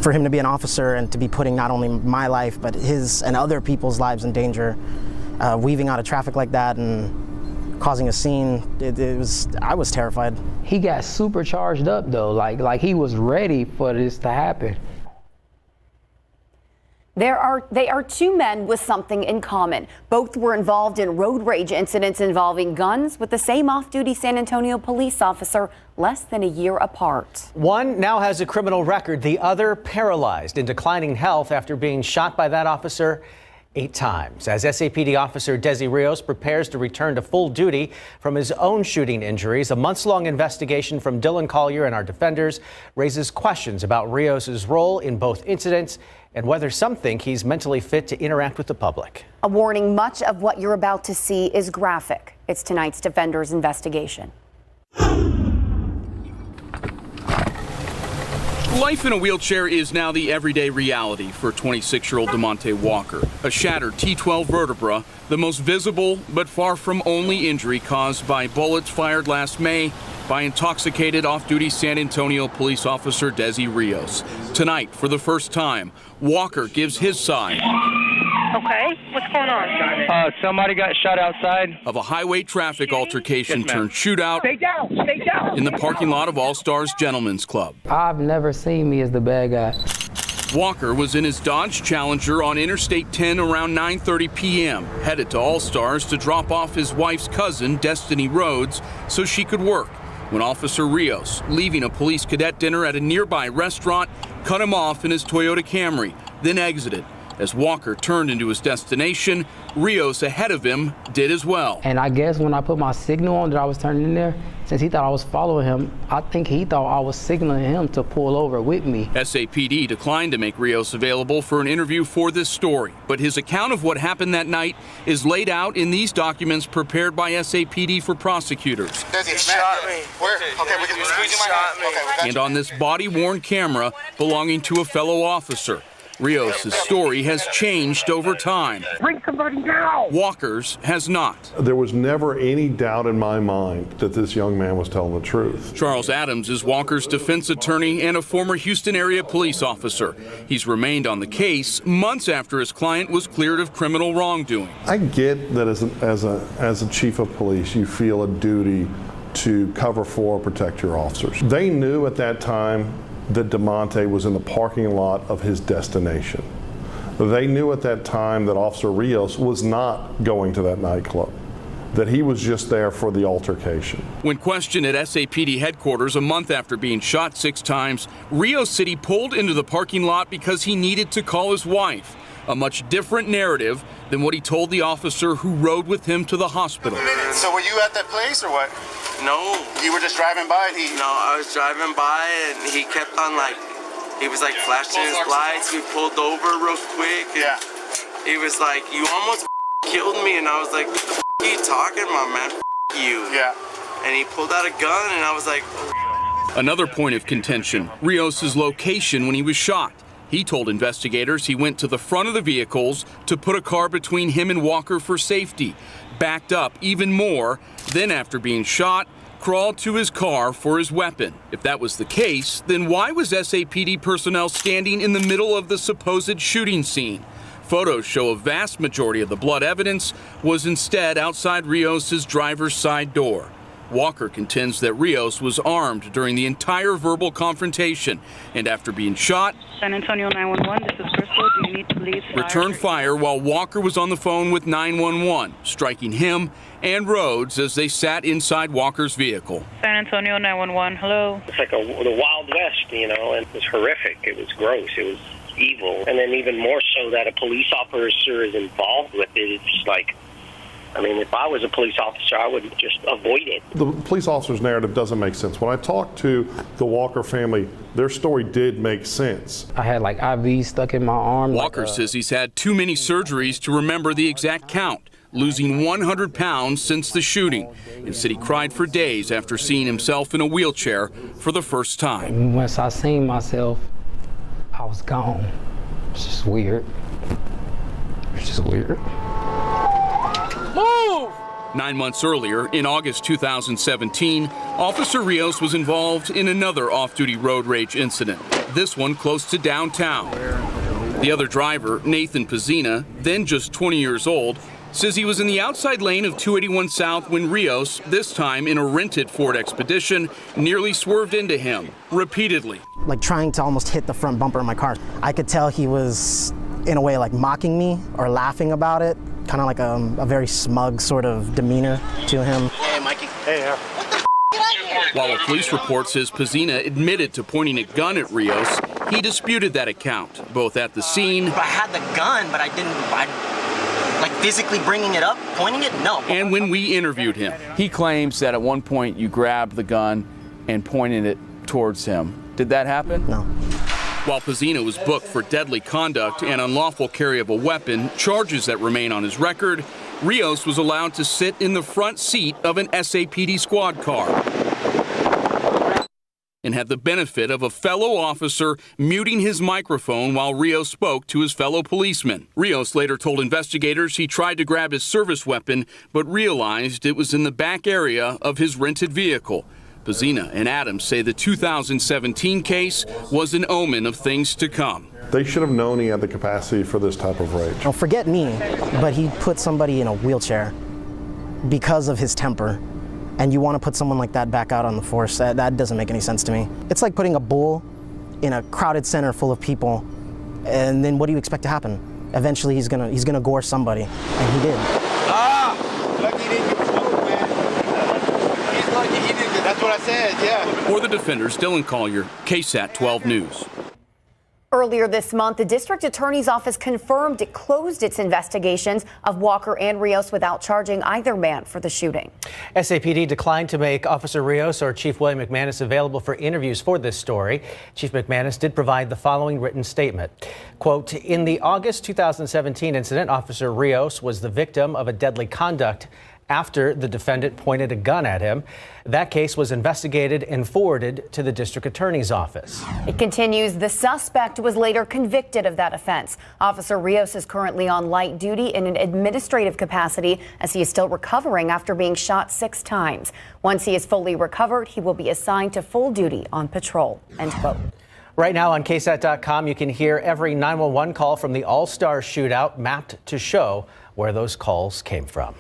for him to be an officer and to be putting not only my life but his and other people's lives in danger, weaving out of traffic like that and causing a scene, I was terrified. He got super charged up though, like he was ready for this to happen. They are two men with something in common. Both were involved in road rage incidents involving guns with the same off-duty San Antonio police officer less than a year apart. One now has a criminal record, the other paralyzed in declining health after being shot by that officer 8 times. As SAPD officer Dezi Rios prepares to return to full duty from his own shooting injuries, a months-long investigation from Dylan Collier and our defenders raises questions about Rios' role in both incidents and whether some think he's mentally fit to interact with the public. A warning, much of what you're about to see is graphic. It's tonight's Defenders investigation. Life in a wheelchair is now the everyday reality for 26-year-old DeMonte Walker. A shattered T12 vertebra, the most visible but far from only injury caused by bullets fired last May by intoxicated off-duty San Antonio police officer Dezi Rios. Tonight, for the first time, Walker gives his side. Okay, what's going on? Somebody got shot outside Of a highway traffic altercation turned shootout Stay down. in the parking lot of All Stars Gentlemen's Club. I've never seen me as the bad guy. Walker was in his Dodge Challenger on Interstate 10 around 9:30 p.m., headed to All Stars to drop off his wife's cousin, Destiny Rhodes, so she could work, when Officer Rios, leaving a police cadet dinner at a nearby restaurant, cut him off in his Toyota Camry, then exited. As Walker turned into his destination, Rios ahead of him did as well. And I guess when I put my signal on that I was turning in there, since he thought I was following him, I think he thought I was signaling him to pull over with me. SAPD declined to make Rios available for an interview for this story, but his account of what happened that night is laid out in these documents prepared by SAPD for prosecutors. Dezi shot me. Where? Okay, we can squeeze my hand. Okay, and on this body-worn camera belonging to a fellow officer. Rios' story has changed over time. Bring somebody now. Walker's has not. There was never any doubt in my mind that this young man was telling the truth. Charles Adams is Walker's defense attorney and a former Houston area police officer. He's remained on the case months after his client was cleared of criminal wrongdoing. I get that as a chief of police, you feel a duty to cover for or protect your officers. They knew at that time that DeMonte was in the parking lot of his destination. They knew at that time that Officer Rios was not going to that nightclub, that he was just there for the altercation. When questioned at SAPD headquarters a month after being shot 6 times, Rios said he pulled into the parking lot because he needed to call his wife. A much different narrative than what he told the officer who rode with him to the hospital. So were you at that place or what? No. You were just driving by and No, I was driving by and he kept on he was flashing his lights. We pulled over real quick. Yeah. He was like, you almost killed me. And I was like, what the are you talking about, man? You. Yeah. And he pulled out a gun and I was like, Another point of contention, Rios' location when he was shot. He told investigators he went to the front of the vehicles to put a car between him and Walker for safety, backed up even more, then after being shot, crawled to his car for his weapon. If that was the case, then why was SAPD personnel standing in the middle of the supposed shooting scene? Photos show a vast majority of the blood evidence was instead outside Rios' driver's side door. Walker contends that Rios was armed during the entire verbal confrontation, and after being shot, San Antonio 911, this is Crystal. Do you need police? returned fire while Walker was on the phone with 911, striking him and Rhodes as they sat inside Walker's vehicle. San Antonio 911, hello. It's like the Wild West, and it was horrific. It was gross. It was evil. And then even more so that a police officer is involved with it. It's like, if I was a police officer, I would just avoid it. The police officer's narrative doesn't make sense. When I talked to the Walker family, their story did make sense. I had IVs stuck in my arm. Walker says he's had too many surgeries to remember the exact count, losing 100 pounds since the shooting, and said he cried for days after seeing himself in a wheelchair for the first time. Once I seen myself, I was gone. It's just weird. It's just weird. Move! 9 months earlier, in August 2017, Officer Rios was involved in another off-duty road rage incident. this one close to downtown. The other driver, Nathan Pizzina, then just 20 years old, says he was in the outside lane of 281 South when Rios, this time in a rented Ford Expedition, nearly swerved into him repeatedly. Like trying to almost hit the front bumper of my car. I could tell he was, in a way, like mocking me or laughing about it. Kind of like a very smug sort of demeanor to him. Hey, Mikey. Hey, what the f***? Get out here. While a police report says Pizzina admitted to pointing a gun at Rios, he disputed that account, both at the scene. I had the gun, but I didn't. Like physically bringing it up, pointing it? No. And when we interviewed him, he claims that at one point you grabbed the gun and pointed it towards him. Did that happen? No. While Pizzina was booked for deadly conduct and unlawful carry of a weapon, charges that remain on his record, Rios was allowed to sit in the front seat of an SAPD squad car and had the benefit of a fellow officer muting his microphone while Rios spoke to his fellow policemen. Rios later told investigators he tried to grab his service weapon, but realized it was in the back area of his rented vehicle. Pizzina and Adams say the 2017 case was an omen of things to come. They should have known he had the capacity for this type of rage. Well, forget me, but he put somebody in a wheelchair because of his temper. And you want to put someone like that back out on the force. That doesn't make any sense to me. It's like putting a bull in a crowded center full of people, and then what do you expect to happen? Eventually he's gonna gore somebody, and he did. Lucky he didn't get smoked, man. He's lucky he didn't get. That's what I said, yeah. For the defenders, Dylan Collier, KSAT 12 News. Earlier this month, the district attorney's office confirmed it closed its investigations of Walker and Rios without charging either man for the shooting. SAPD declined to make Officer Rios or Chief William McManus available for interviews for this story. Chief McManus did provide the following written statement. Quote, in the August 2017 incident, Officer Rios was the victim of a deadly conduct after the defendant pointed a gun at him. That case was investigated and forwarded to the district attorney's office. It continues. The suspect was later convicted of that offense. Officer Rios is currently on light duty in an administrative capacity as he is still recovering after being shot 6 times. Once he is fully recovered, he will be assigned to full duty on patrol. End quote. Right now on KSAT.com, you can hear every 911 call from the All-Star Shootout mapped to show where those calls came from.